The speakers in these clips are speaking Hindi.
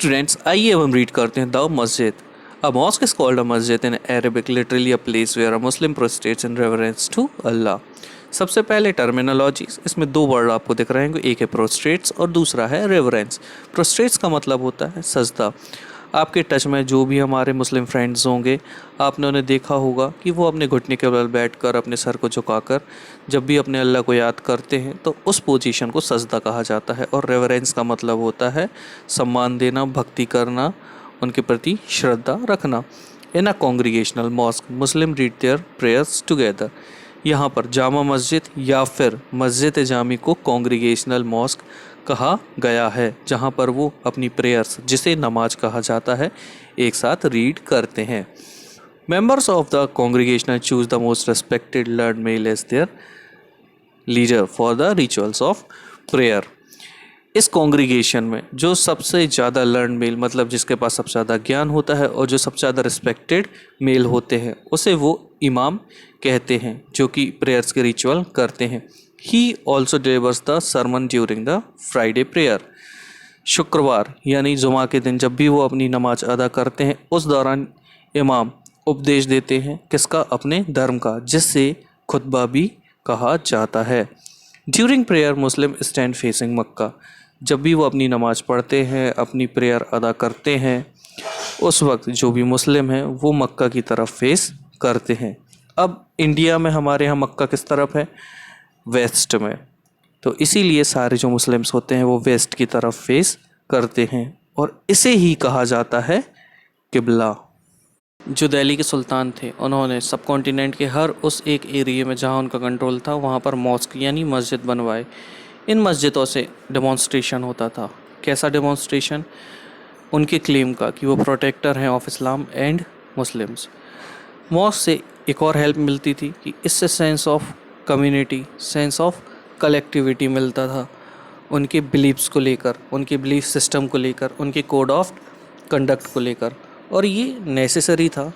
स्टूडेंट्स, आइए अब हम रीड करते हैं the masjid. A mosque is called a masjid in Arabic, literally a place where a Muslim prostrates in reverence to Allah. सबसे पहले टर्मिनोलॉजीज, इसमें दो वर्ड आपको दिख रहे हैं, एक है प्रोस्ट्रेट्स और दूसरा है रेवरेंस। प्रोस्ट्रेट्स का मतलब होता है सजदा। आपके टच में जो भी हमारे मुस्लिम फ्रेंड्स होंगे, आपने उन्हें देखा होगा कि वो अपने घुटने के बल बैठकर अपने सर को झुकाकर जब भी अपने अल्लाह को याद करते हैं तो उस पोजीशन को सजदा कहा जाता है। और रेवरेंस का मतलब होता है सम्मान देना, भक्ति करना, उनके प्रति श्रद्धा रखना। In a congregational mosque Muslim read their prayers together. यहाँ पर जामा मस्जिद या फिर मस्जिद जामी को कॉन्ग्रीगेशनल मॉस्क कहा गया है, जहाँ पर वो अपनी प्रेयर्स, जिसे नमाज कहा जाता है, एक साथ रीड करते हैं। Members of the congregation choose the most respected learn male as their leader for the rituals of prayer. इस कॉन्ग्रीगेशन में जो सबसे ज़्यादा लर्न मेल, मतलब जिसके पास सबसे ज़्यादा ज्ञान होता है और जो सबसे ज़्यादा रिस्पेक्टेड मेल होते हैं, उसे वो इमाम कहते हैं जो कि प्रेयर्स के रिचुअल करते हैं। He also delivers the sermon during the Friday prayer. शुक्रवार यानी जुमा के दिन जब भी वो अपनी नमाज अदा करते हैं, उस दौरान इमाम उपदेश देते हैं किसका? अपने धर्म का, जिससे खुतबा भी कहा जाता है। ड्यूरिंग प्रेयर मुस्लिम स्टैंड फेसिंग मक्का। जब भी वो अपनी नमाज पढ़ते हैं, अपनी प्रेयर अदा करते हैं, उस वक्त जो भी मुस्लिम हैं वो मक्का की तरफ फेस करते हैं। अब इंडिया में हमारे यहाँ मक्का किस तरफ है? वेस्ट में। तो इसीलिए सारे जो मुस्लिम्स होते हैं वो वेस्ट की तरफ फेस करते हैं और इसे ही कहा जाता है किबला। जो दिल्ली के सुल्तान थे, उन्होंने सब कॉन्टिनेंट के हर उस एक एरिया में जहाँ उनका कंट्रोल था वहाँ पर मॉस्क यानी मस्जिद बनवाए। इन मस्जिदों से डेमोन्स्ट्रेशन होता था। कैसा डेमोन्स्ट्रेशन? उनके क्लेम का कि वो प्रोटेक्टर हैं of Islam and Muslims. Mosque से एक और हेल्प मिलती थी कि इससे sense of community, sense of collectivity मिलता था उनके बिलीव्स को लेकर, उनके बिलीफ सिस्टम को लेकर, उनके कोड ऑफ कंडक्ट को लेकर। और ये नेसेसरी था।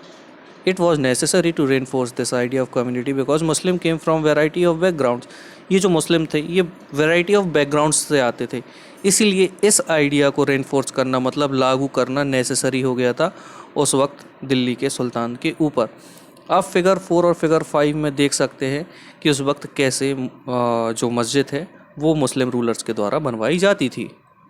It was necessary to reinforce this idea of community because Muslim came from variety of backgrounds. ये जो मुस्लिम थे ये वेराइटी ऑफ बैकग्राउंड्स से आते थे, इसीलिए इस आइडिया को रेनफोर्स करना, मतलब लागू करना नेसेसरी हो गया था उस वक्त दिल्ली के सुल्तान के ऊपर। आप फिगर 4 और फिगर 5 में देख सकते हैं कि उस वक्त कैसे जो मस्जिद है वो मुस्लिम रूलर्स के द्वारा बनवाई जाती थी।